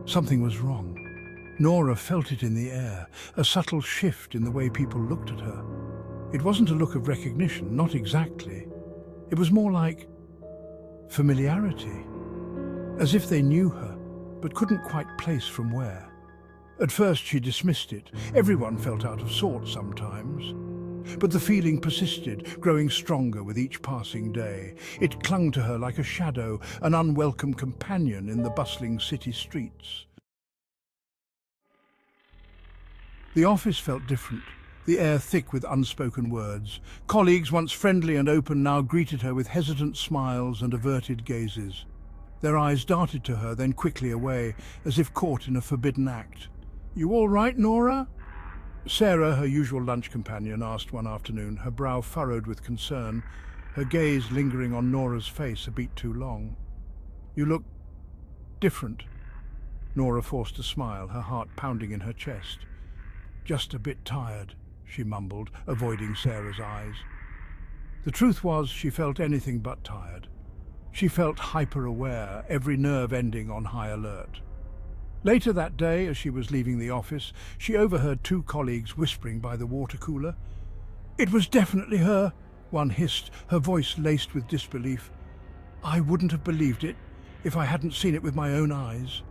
Something was wrong. Nora felt it in the air, a subtle shift in the way people looked at her. It wasn't a look of recognition, not exactly. It was more like familiarity, as if they knew her, but couldn't quite place from where. At first she dismissed it. Everyone felt out of sorts sometimes. But the feeling persisted, growing stronger with each passing day. It clung to her like a shadow, an unwelcome companion in the bustling city streets. The office felt different, the air thick with unspoken words. Colleagues, once friendly and open, now greeted her with hesitant smiles and averted gazes. Their eyes darted to her, then quickly away, as if caught in a forbidden act. "You all right, Nora?" Sarah, her usual lunch companion, asked one afternoon, her brow furrowed with concern, her gaze lingering on Nora's face a beat too long. "You look different." Nora forced a smile, her heart pounding in her chest. "Just a bit tired," she mumbled, avoiding Sarah's eyes. The truth was, she felt anything but tired. She felt hyper-aware, every nerve ending on high alert. Later that day, as she was leaving the office, she overheard two colleagues whispering by the water cooler. "It was definitely her," one hissed, her voice laced with disbelief. "I wouldn't have believed it if I hadn't seen it with my own eyes."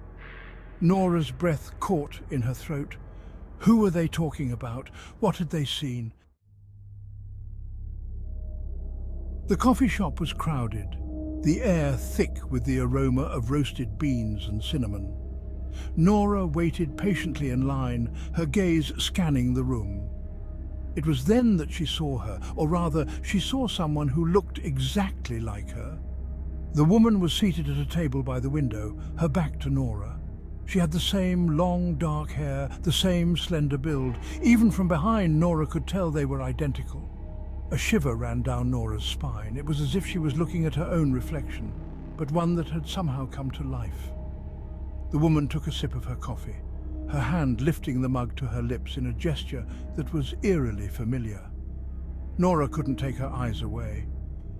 Nora's breath caught in her throat. Who were they talking about? What had they seen? The coffee shop was crowded, the air thick with the aroma of roasted beans and cinnamon. Nora waited patiently in line, her gaze scanning the room. It was then that she saw her, or rather, she saw someone who looked exactly like her. The woman was seated at a table by the window, her back to Nora. She had the same long, dark hair, the same slender build. Even from behind, Nora could tell they were identical. A shiver ran down Nora's spine. It was as if she was looking at her own reflection, but one that had somehow come to life. The woman took a sip of her coffee, her hand lifting the mug to her lips in a gesture that was eerily familiar. Nora couldn't take her eyes away.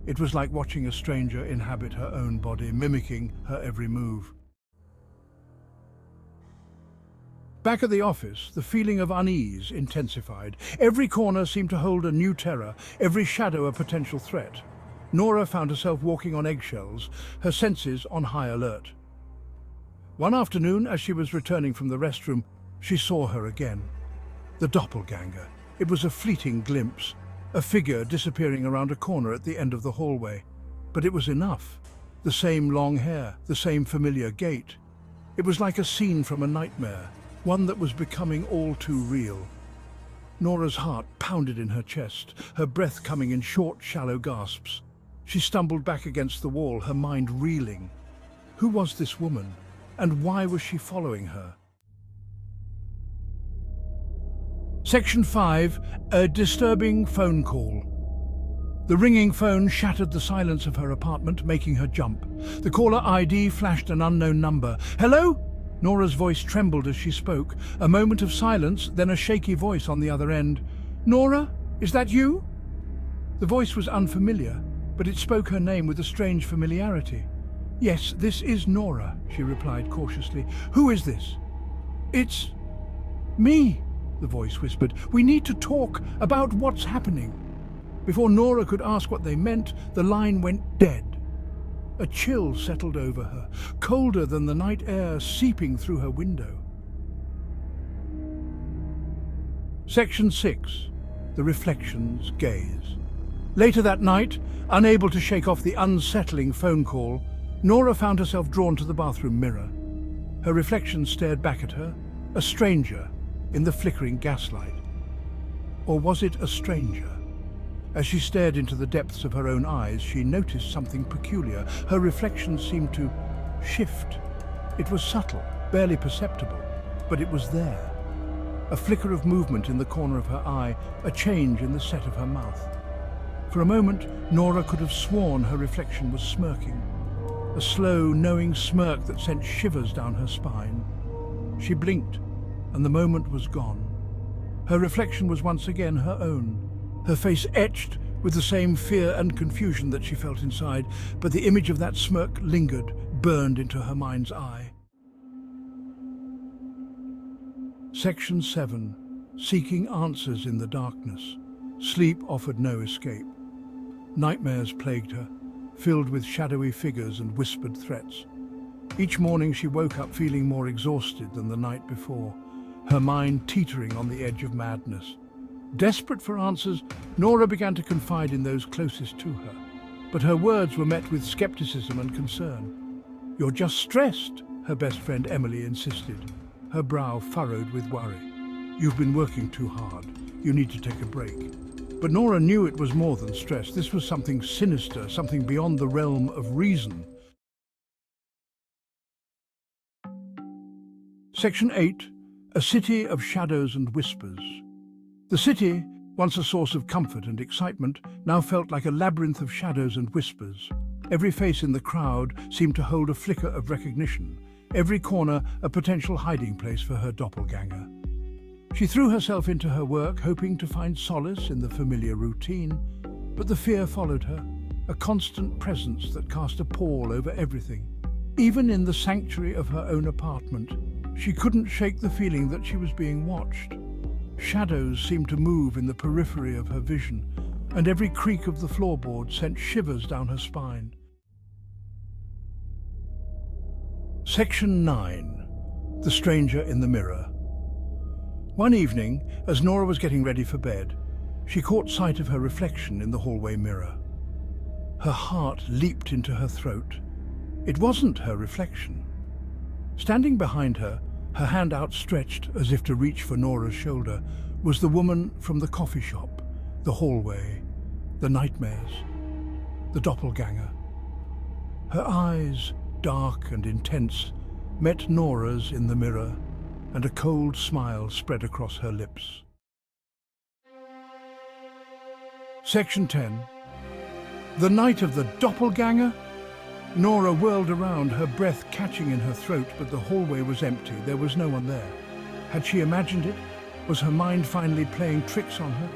It was like watching a stranger inhabit her own body, mimicking her every move. Back at the office, the feeling of unease intensified. Every corner seemed to hold a new terror, every shadow a potential threat. Nora found herself walking on eggshells, her senses on high alert. One afternoon, as she was returning from the restroom, she saw her again. The doppelganger. It was a fleeting glimpse, a figure disappearing around a corner at the end of the hallway. But it was enough. The same long hair, the same familiar gait. It was like a scene from a nightmare, one that was becoming all too real. Nora's heart pounded in her chest, her breath coming in short, shallow gasps. She stumbled back against the wall, her mind reeling. Who was this woman? And why was she following her? Section 5. A disturbing phone call. The ringing phone shattered the silence of her apartment, making her jump. The caller ID flashed an unknown number. "Hello?" Nora's voice trembled as she spoke. A moment of silence, then a shaky voice on the other end. "Nora, is that you?" The voice was unfamiliar, but it spoke her name with a strange familiarity. "Yes, this is Nora," she replied cautiously. "Who is this?" "It's me," the voice whispered. "We need to talk about what's happening." Before Nora could ask what they meant, the line went dead. A chill settled over her, colder than the night air seeping through her window. Section 6. The Reflection's Gaze. Later that night, unable to shake off the unsettling phone call, Nora found herself drawn to the bathroom mirror. Her reflection stared back at her, a stranger in the flickering gaslight. Or was it a stranger? As she stared into the depths of her own eyes, she noticed something peculiar. Her reflection seemed to shift. It was subtle, barely perceptible, but it was there. A flicker of movement in the corner of her eye, a change in the set of her mouth. For a moment, Nora could have sworn her reflection was smirking. A slow, knowing smirk that sent shivers down her spine. She blinked, and the moment was gone. Her reflection was once again her own, her face etched with the same fear and confusion that she felt inside, but the image of that smirk lingered, burned into her mind's eye. Section 7. Seeking answers in the darkness. Sleep offered no escape. Nightmares plagued her, filled with shadowy figures and whispered threats. Each morning she woke up feeling more exhausted than the night before, her mind teetering on the edge of madness. Desperate for answers, Nora began to confide in those closest to her. But her words were met with skepticism and concern. "You're just stressed," her best friend Emily insisted, her brow furrowed with worry. "You've been working too hard. You need to take a break." But Nora knew it was more than stress. This was something sinister, something beyond the realm of reason. Section 8. A city of shadows and whispers. The city, once a source of comfort and excitement, now felt like a labyrinth of shadows and whispers. Every face in the crowd seemed to hold a flicker of recognition, every corner a potential hiding place for her doppelganger. She threw herself into her work, hoping to find solace in the familiar routine, but the fear followed her, a constant presence that cast a pall over everything. Even in the sanctuary of her own apartment, she couldn't shake the feeling that she was being watched. Shadows seemed to move in the periphery of her vision, and every creak of the floorboard sent shivers down her spine. Section 9. The Stranger in the Mirror. One evening, as Nora was getting ready for bed, she caught sight of her reflection in the hallway mirror. Her heart leaped into her throat. It wasn't her reflection. Standing behind her, her hand outstretched as if to reach for Nora's shoulder, was the woman from the coffee shop, the hallway, the nightmares, the doppelganger. Her eyes, dark and intense, met Nora's in the mirror, and a cold smile spread across her lips. Section 10. The night of the doppelganger? Nora whirled around, her breath catching in her throat, but the hallway was empty. There was no one there. Had she imagined it? Was her mind finally playing tricks on her?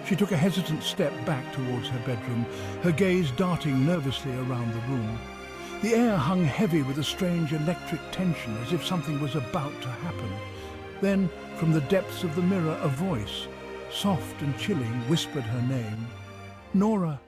She took a hesitant step back towards her bedroom, her gaze darting nervously around the room. The air hung heavy with a strange electric tension, as if something was about to happen. Then, from the depths of the mirror, a voice, soft and chilling, whispered her name. "Nora."